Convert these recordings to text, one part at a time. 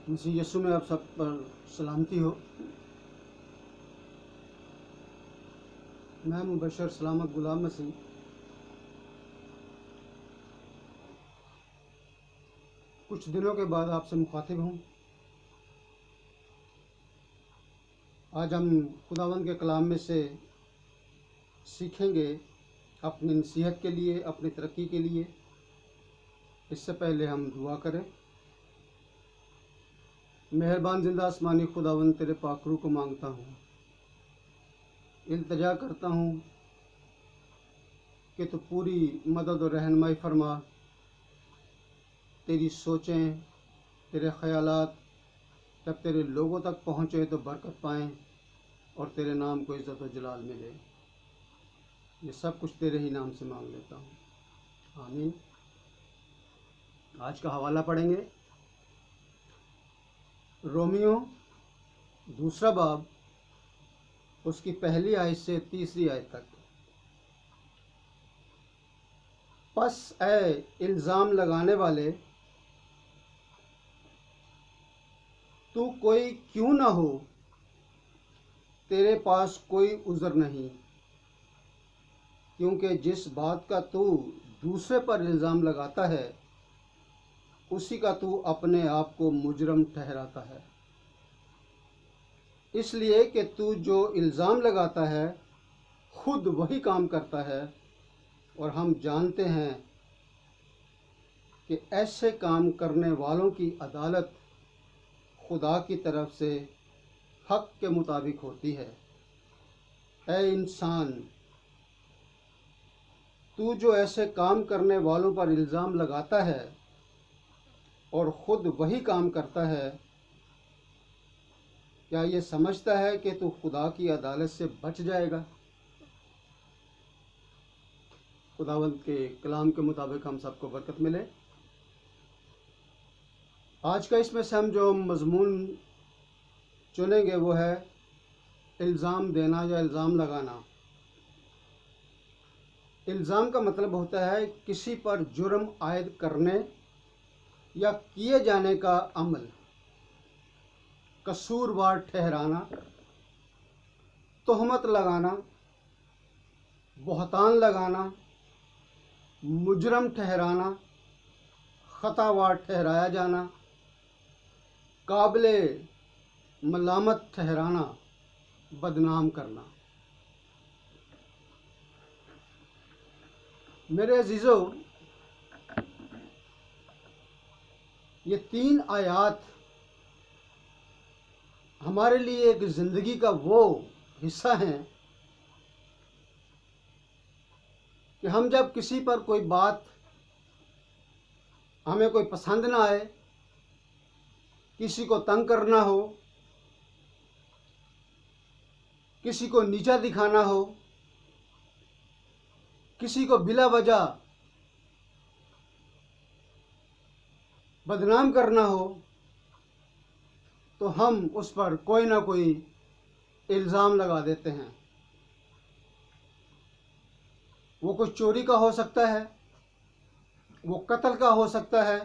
मसीह यीशु में आप सब पर सलामती हो। मैं मुबशर सलामत गुलाम मसीह कुछ दिनों के बाद आपसे मुखातिब हूँ। आज हम खुदावंद के कलाम में से सीखेंगे अपनी नसीहत के लिए, अपनी तरक्की के लिए। इससे पहले हम दुआ करें। मेहरबान जिंदा आसमानी खुदावंद, तेरे पाक रूह को मांगता हूँ, इल्तिजा करता हूँ कि तू पूरी मदद और रहनुमाई फरमा। तेरी सोचें, तेरे ख़यालात जब तेरे लोगों तक पहुँचे तो बरकत पाएँ और तेरे नाम को इज़्ज़त और जलाल मिले। ये सब कुछ तेरे ही नाम से मांग लेता हूँ, आमीन। आज का हवाला पढ़ेंगे रोमियो 2 बाब, उसकी पहली आयत से 3 आयत तक। बस ऐ इल्ज़ाम लगाने वाले, तू कोई क्यों ना हो, तेरे पास कोई उज़र नहीं, क्योंकि जिस बात का तू दूसरे पर इल्ज़ाम लगाता है उसी का तू अपने आप को मुजरम ठहराता है। इसलिए कि तू जो इल्ज़ाम लगाता है खुद वही काम करता है, और हम जानते हैं कि ऐसे काम करने वालों की अदालत खुदा की तरफ से हक़ के मुताबिक होती है। ऐ इंसान, तू जो ऐसे काम करने वालों पर इल्ज़ाम लगाता है और ख़ुद वही काम करता है, क्या ये समझता है कि तू खुदा की अदालत से बच जाएगा? खुदावंत के कलाम के मुताबिक हम सबको बरकत मिले। आज का इसमें से हम जो मज़मून चुनेंगे वो है इल्ज़ाम देना या इल्ज़ाम लगाना। इल्ज़ाम का मतलब होता है किसी पर जुर्म आयद करने या किए जाने का अमल, कसूरवार ठहराना, तोहमत लगाना, बहतान लगाना, मुजरम ठहराना, ख़तावार ठहराया जाना, काबिले मलामत ठहराना, बदनाम करना। मेरे अजीज़ों, ये 3 आयात हमारे लिए एक ज़िंदगी का वो हिस्सा हैं कि हम जब किसी पर कोई बात हमें कोई पसंद ना आए, किसी को तंग करना हो, किसी को नीचा दिखाना हो, किसी को बिला वजह बदनाम करना हो, तो हम उस पर कोई ना कोई इल्ज़ाम लगा देते हैं। वो कुछ चोरी का हो सकता है, वो कत्ल का हो सकता है,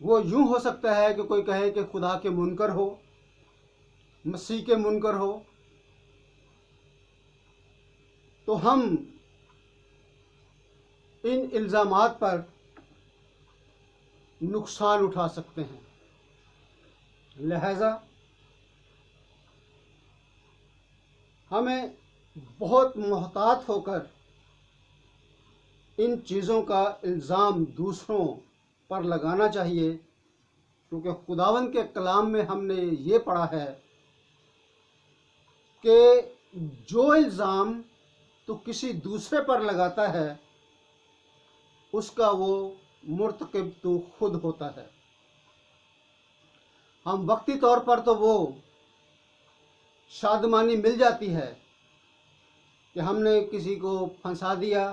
वो यूं हो सकता है कि कोई कहे कि खुदा के मुनकर हो, मसीह के मुनकर हो। तो हम इन इल्ज़ामात पर नुकसान उठा सकते हैं। लिहाजा हमें बहुत मोहतात होकर इन चीज़ों का इल्ज़ाम दूसरों पर लगाना चाहिए, क्योंकि खुदावंद के कलाम में हमने ये पढ़ा है कि जो इल्ज़ाम तो किसी दूसरे पर लगाता है उसका वो मुर्तकिब तो खुद होता है। हम वक्ती तौर पर तो वो शादमानी मिल जाती है कि हमने किसी को फंसा दिया,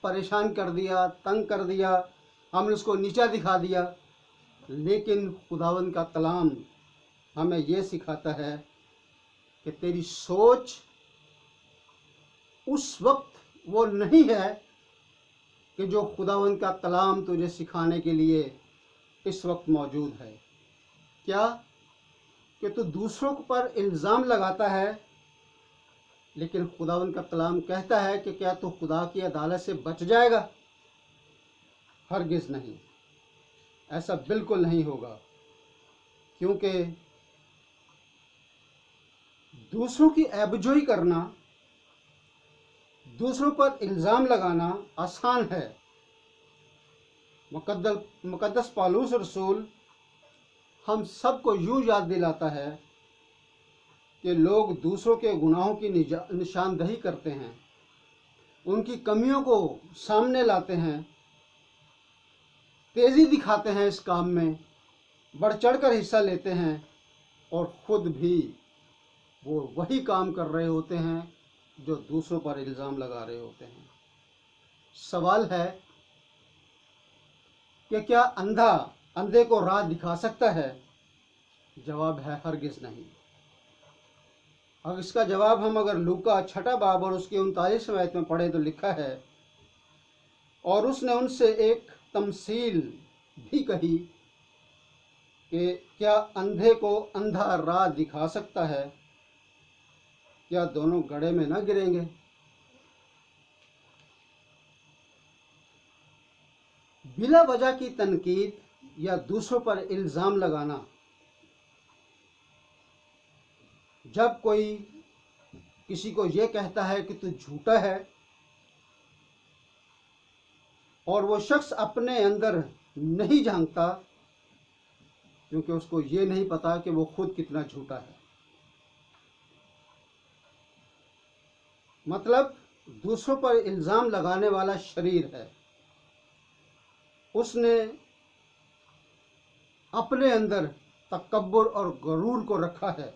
परेशान कर दिया, तंग कर दिया, हमने उसको नीचा दिखा दिया। लेकिन खुदावंद का कलाम हमें ये सिखाता है कि तेरी सोच उस वक्त वो नहीं है कि जो खुदावंद का कलाम तुझे सिखाने के लिए इस वक्त मौजूद है। क्या कि तू दूसरों पर इल्ज़ाम लगाता है, लेकिन खुदावंद का कलाम कहता है कि क्या तू खुदा की अदालत से बच जाएगा? हरगिज़ नहीं, ऐसा बिल्कुल नहीं होगा। क्योंकि दूसरों की ऐबजोई करना, दूसरों पर इल्ज़ाम लगाना आसान है। मुकद्दस पौलुस रसूल हम सबको यूँ याद दिलाता है कि लोग दूसरों के गुनाहों की निशानदही करते हैं, उनकी कमियों को सामने लाते हैं, तेज़ी दिखाते हैं, इस काम में बढ़ चढ़कर हिस्सा लेते हैं और ख़ुद भी वो वही काम कर रहे होते हैं जो दूसरों पर इल्ज़ाम लगा रहे होते हैं। सवाल है कि क्या अंधा अंधे को राह दिखा सकता है? जवाब है हरगिज़ नहीं। अब इसका जवाब हम अगर लूका 6 बाब और उसकी 39 आयत में पढ़े तो लिखा है, और उसने उनसे एक तमसील भी कही कि क्या अंधे को अंधा राह दिखा सकता है? क्या दोनों गड्ढे में न गिरेंगे? बिला वजह की तनकीद या दूसरों पर इल्ज़ाम लगाना, जब कोई किसी को ये कहता है कि तू झूठा है और वो शख्स अपने अंदर नहीं झांकता, क्योंकि उसको ये नहीं पता कि वो खुद कितना झूठा है। मतलब दूसरों पर इल्ज़ाम लगाने वाला शरीर है, उसने अपने अंदर तकब्बुर और गरूर को रखा है।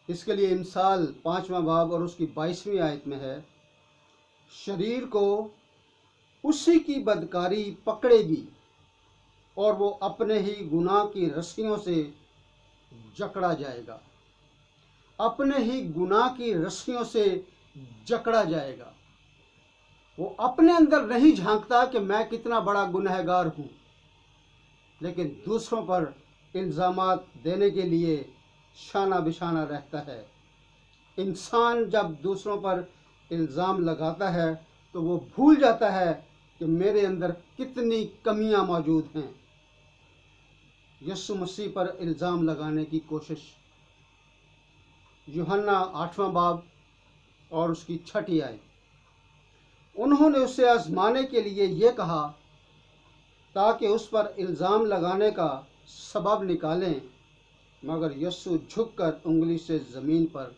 इसके लिए इमसाल 5वां बाब और उसकी 22वीं आयत में है, शरीर को उसी की बदकारी पकड़ेगी और वो अपने ही गुनाह की रस्सियों से जकड़ा जाएगा। अपने ही गुनाह की रस्सियों से जकड़ा जाएगा। वो अपने अंदर नहीं झांकता कि मैं कितना बड़ा गुनहगार हूँ, लेकिन दूसरों पर इल्ज़ामात देने के लिए शाना बिशाना रहता है। इंसान जब दूसरों पर इल्ज़ाम लगाता है तो वो भूल जाता है कि मेरे अंदर कितनी कमियां मौजूद हैं। यीशु मसीह पर इल्ज़ाम लगाने की कोशिश, यूहन्ना 8वां बाब और उसकी 6 आयत, उन्होंने उसे आजमाने के लिए ये कहा ताकि उस पर इल्ज़ाम लगाने का सबब निकालें, मगर यीशु झुककर उंगली से ज़मीन पर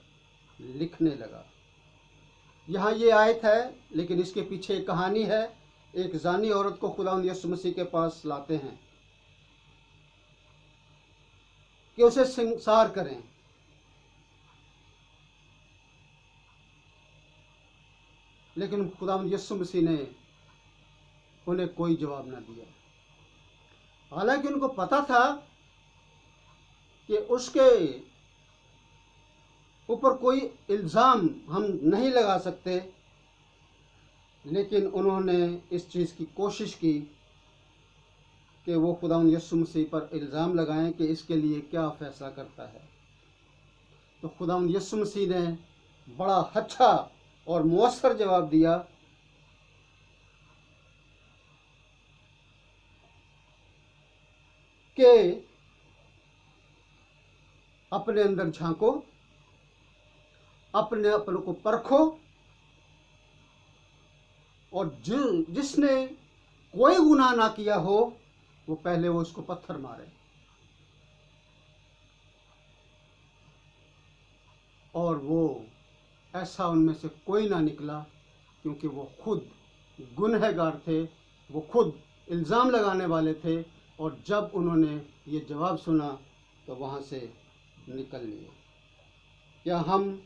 लिखने लगा। यहाँ ये आयत है, लेकिन इसके पीछे एक कहानी है। एक जानी औरत को खुदावंद यीशु मसीह के पास लाते हैं कि उसे संसार करें। लेकिन खुदावंद यीशु मसीह ने उन्हें कोई जवाब ना दिया। हालांकि उनको पता था कि उसके ऊपर कोई इल्ज़ाम हम नहीं लगा सकते, लेकिन उन्होंने इस चीज़ की कोशिश की कि वो खुदावंद यीशु मसीह पर इल्ज़ाम लगाएं कि इसके लिए क्या फ़ैसला करता है। तो खुदावंद यीशु मसीह ने बड़ा अच्छा और मुअस्सर जवाब दिया कि अपने अंदर झांको, अपने को परखो, और जिसने कोई गुनाह ना किया हो वो पहले वो उसको पत्थर मारे। और वो ऐसा उनमें से कोई ना निकला, क्योंकि वो खुद गुनहगार थे, वो खुद इल्ज़ाम लगाने वाले थे। और जब उन्होंने ये जवाब सुना तो वहाँ से निकल लिए। क्या हम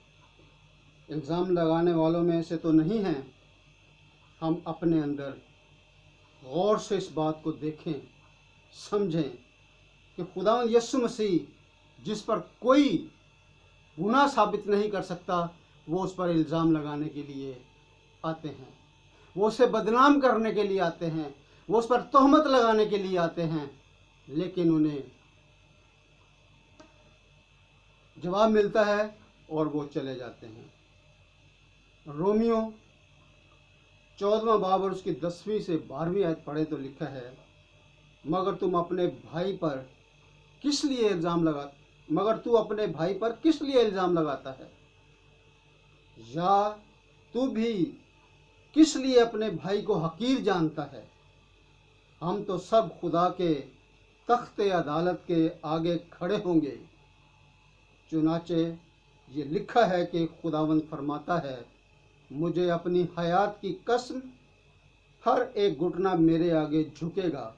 इल्ज़ाम लगाने वालों में से तो नहीं हैं? हम अपने अंदर गौर से इस बात को देखें, समझें कि खुदावंद यीशु मसीह जिस पर कोई गुनाह साबित नहीं कर सकता, वो उस पर इल्ज़ाम लगाने के लिए आते हैं, वो उसे बदनाम करने के लिए आते हैं, वो उस पर तोहमत लगाने के लिए आते हैं, लेकिन उन्हें जवाब मिलता है और वो चले जाते हैं। रोमियो 14वां बाब और उसकी 10वीं से 12वीं आयत पढ़े तो लिखा है, मगर तू अपने भाई पर किस लिए इल्ज़ाम लगाता है, या तू भी किस लिए अपने भाई को हकीर जानता है। हम तो सब खुदा के तख्ते अदालत के आगे खड़े होंगे। चुनाचे ये लिखा है कि खुदावंद फरमाता है, मुझे अपनी हयात की कसम, हर एक घुटना मेरे आगे झुकेगा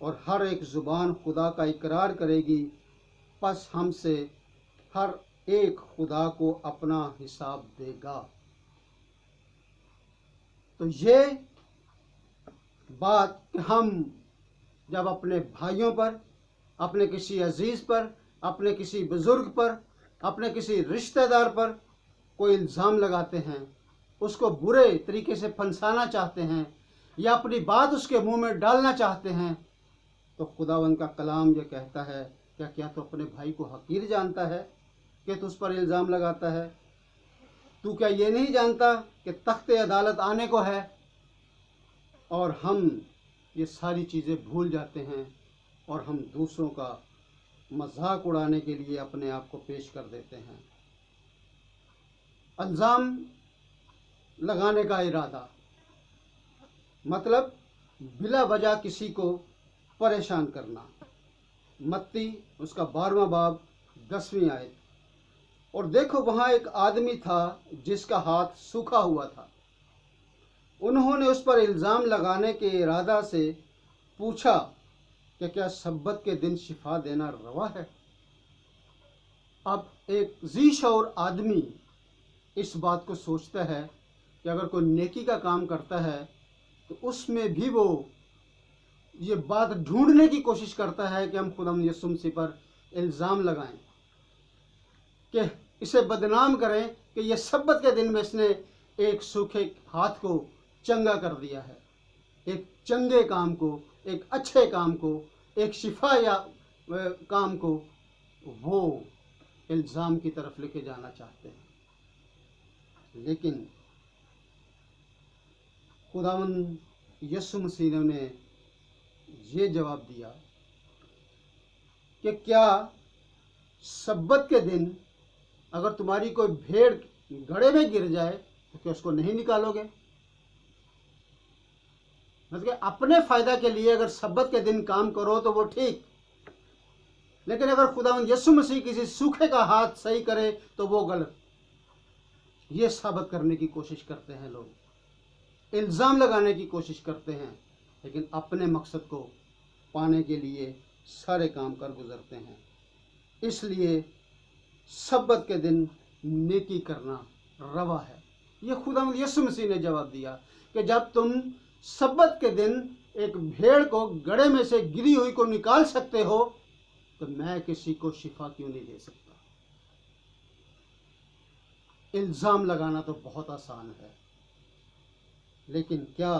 और हर एक ज़ुबान खुदा का इकरार करेगी, पस हमसे हर एक खुदा को अपना हिसाब देगा। तो ये बात कि हम जब अपने भाइयों पर, अपने किसी अजीज़ पर, अपने किसी बुज़ुर्ग पर, अपने किसी रिश्तेदार पर कोई इल्ज़ाम लगाते हैं, उसको बुरे तरीके से फंसाना चाहते हैं या अपनी बात उसके मुंह में डालना चाहते हैं, तो खुदावंद का कलाम ये कहता है, क्या तो अपने भाई को हकीर जानता है कि तू उस पर इल्ज़ाम लगाता है? तू क्या ये नहीं जानता कि तख्ते अदालत आने को है? और हम ये सारी चीज़ें भूल जाते हैं और हम दूसरों का मजाक उड़ाने के लिए अपने आप को पेश कर देते हैं। इल्ज़ाम लगाने का इरादा मतलब बिला वजह किसी को परेशान करना। मत्ती उसका 12वां बाब 10वीं आयत। और देखो, वहाँ एक आदमी था जिसका हाथ सूखा हुआ था। उन्होंने उस पर इल्ज़ाम लगाने के इरादा से पूछा कि क्या सब्बत के दिन शिफा देना रवा है? अब एक ज़ी-शऊर आदमी इस बात को सोचता है कि अगर कोई नेकी का काम करता है तो उसमें भी वो ये बात ढूंढने की कोशिश करता है कि हम खुदावंद यीशु मसीह पर इल्ज़ाम लगाएं, कि इसे बदनाम करें कि ये सब्बत के दिन में इसने एक सूखे हाथ को चंगा कर दिया है। एक चंगे काम को, एक अच्छे काम को, एक शिफा या काम को वो इल्ज़ाम की तरफ लेके जाना चाहते हैं। लेकिन खुदावंद यीशु मसीह ने ये जवाब दिया कि क्या सब्बत के दिन अगर तुम्हारी कोई भेड़ गड्ढे में गिर जाए तो क्या उसको नहीं निकालोगे? मतलब अपने फ़ायदा के लिए अगर सब्बत के दिन काम करो तो वो ठीक, लेकिन अगर खुदावंद यीशु मसीह किसी सूखे का हाथ सही करे तो वो गलत। ये साबित करने की कोशिश करते हैं लोग, इल्ज़ाम लगाने की कोशिश करते हैं, लेकिन अपने मकसद को पाने के लिए सारे काम कर गुजरते हैं। इसलिए सब्बत के दिन नेकी करना रवा है। ये खुदावंद यीशु मसीह ने जवाब दिया कि जब तुम सब्बत के दिन एक भेड़ को गड्ढे में से गिरी हुई को निकाल सकते हो तो मैं किसी को शिफा क्यों नहीं दे सकता? इल्ज़ाम लगाना तो बहुत आसान है, लेकिन क्या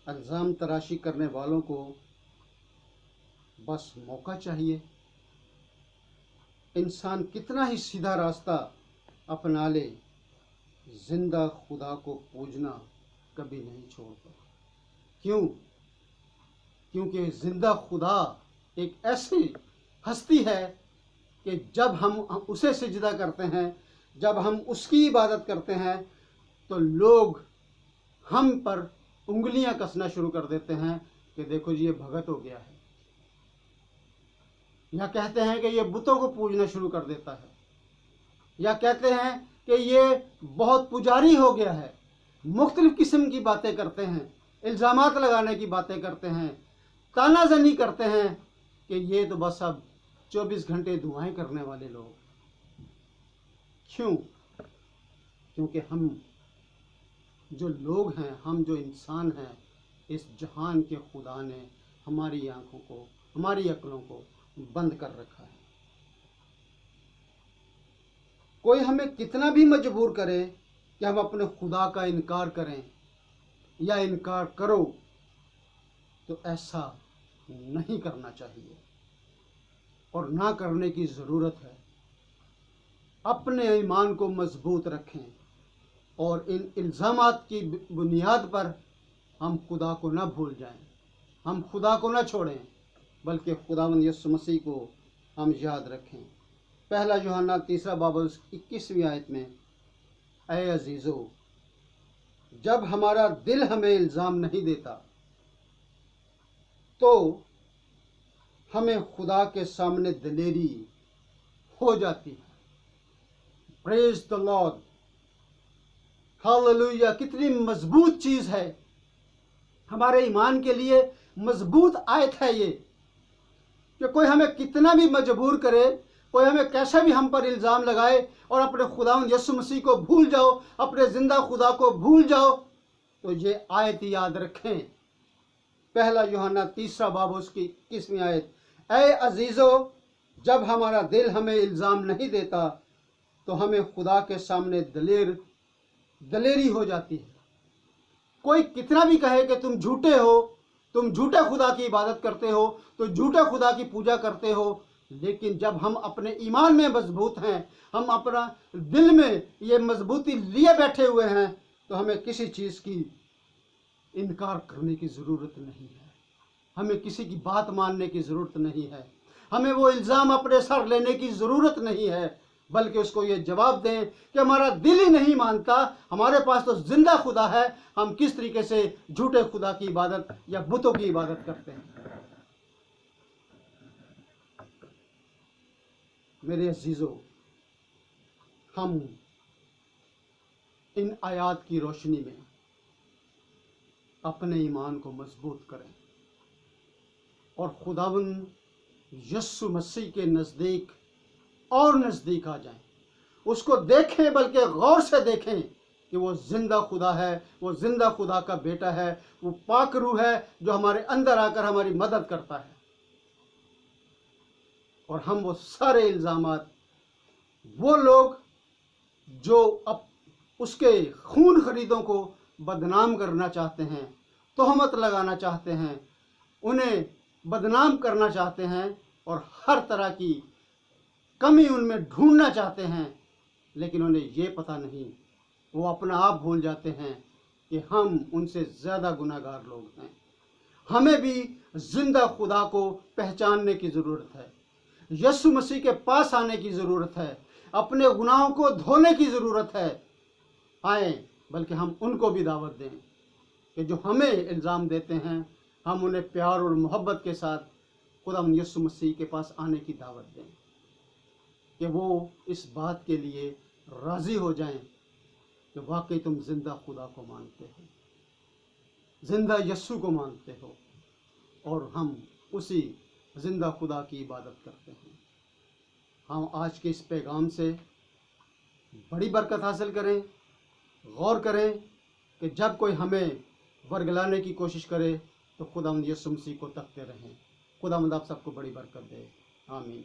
इल्ज़ाम तराशी करने वालों को बस मौका चाहिए? इंसान कितना ही सीधा रास्ता अपना ले, जिंदा खुदा को पूजना कभी नहीं छोड़ता। क्यों? क्योंकि जिंदा खुदा एक ऐसी हस्ती है कि जब हम उसे सिजदा करते हैं, जब हम उसकी इबादत करते हैं, तो लोग हम पर उंगलियां कसना शुरू कर देते हैं कि देखो जी ये भगत हो गया है, या कहते हैं कि ये बुतों को पूजना शुरू कर देता है, या कहते हैं कि ये बहुत पुजारी हो गया है। मुख्तलिफ किस्म की बातें करते हैं, इल्ज़ामात लगाने की बातें करते हैं, तानाज़नी करते हैं कि ये तो बस अब 24 घंटे दुआएं करने वाले लोग। क्यों? क्योंकि हम जो लोग हैं, हम जो इंसान हैं, इस जहान के खुदा ने हमारी आंखों को, हमारी अक्लों को बंद कर रखा है। कोई हमें कितना भी मजबूर करे कि हम अपने खुदा का इनकार करें या इनकार करो, तो ऐसा नहीं करना चाहिए और ना करने की ज़रूरत है। अपने ईमान को मजबूत रखें और इन इल्ज़ामात की बुनियाद पर हम खुदा को ना भूल जाएं, हम खुदा को ना छोड़ें, बल्कि खुदावंद यीशु मसीह को हम याद रखें। पहला यूहन्ना 3 बाब 21वीं आयत में, ऐ अजीज़ो, जब हमारा दिल हमें इल्ज़ाम नहीं देता तो हमें खुदा के सामने दलेरी हो जाती है। Praise the Lord, hallelujah. कितनी मजबूत चीज़ है, हमारे ईमान के लिए मजबूत आयत है ये, कि कोई हमें कितना भी मजबूर करे, कोई हमें कैसे भी हम पर इल्ज़ाम लगाए और अपने खुदावंद यीशु मसीह को भूल जाओ, अपने ज़िंदा खुदा को भूल जाओ, तो ये आयत याद रखें। पहला यूहन्ना 3 बाब उसकी 21वीं आयत, ऐ अजीज़ो, जब हमारा दिल हमें इल्ज़ाम नहीं देता तो हमें खुदा के सामने दलेरी हो जाती है। कोई कितना भी कहे कि तुम झूठे हो, तुम झूठे खुदा की इबादत करते हो, तो झूठे खुदा की पूजा करते हो, लेकिन जब हम अपने ईमान में मजबूत हैं, हम अपना दिल में ये मजबूती लिए बैठे हुए हैं, तो हमें किसी चीज़ की इनकार करने की ज़रूरत नहीं है, हमें किसी की बात मानने की ज़रूरत नहीं है, हमें वो इल्ज़ाम अपने सर लेने की ज़रूरत नहीं है, बल्कि उसको ये जवाब दें कि हमारा दिल ही नहीं मानता, हमारे पास तो जिंदा खुदा है, हम किस तरीके से झूठे खुदा की इबादत या बुतों की इबादत करते हैं। मेरे अजीज़ों, हम इन आयात की रोशनी में अपने ईमान को मजबूत करें और खुदावंद यीशु मसीह के नज़दीक और नज़दीक आ जाएं, उसको देखें, बल्कि गौर से देखें कि वो ज़िंदा खुदा है, वो ज़िंदा खुदा का बेटा है, वो पाक रूह है जो हमारे अंदर आकर हमारी मदद करता है। और हम वो सारे इल्ज़ामात, वो लोग जो अब उसके खून खरीदों को बदनाम करना चाहते हैं, तोहमत लगाना चाहते हैं, उन्हें बदनाम करना चाहते हैं और हर तरह की कमी उनमें ढूंढना चाहते हैं, लेकिन उन्हें ये पता नहीं, वो अपना आप भूल जाते हैं कि हम उनसे ज़्यादा गुनाहगार लोग हैं। हमें भी जिंदा खुदा को पहचानने की ज़रूरत है, यीशु मसीह के पास आने की ज़रूरत है, अपने गुनाहों को धोने की ज़रूरत है। आए, बल्कि हम उनको भी दावत दें कि जो हमें इल्ज़ाम देते हैं, हम उन्हें प्यार और मोहब्बत के साथ खुदावंद यीशु मसीह के पास आने की दावत दें कि वो इस बात के लिए राज़ी हो जाएं कि वाकई तुम ज़िंदा खुदा को मानते हो, ज़िंदा यीशु को मानते हो, और हम उसी ज़िंदा खुदा की इबादत करते हैं। हम आज के इस पैगाम से बड़ी बरकत हासिल करें, गौर करें कि जब कोई हमें वर्गलाने की कोशिश करे तो खुदावंद यीशु मसीह को तकते रहें। खुदावंद आप सबको बड़ी बरकत दे। आमीन।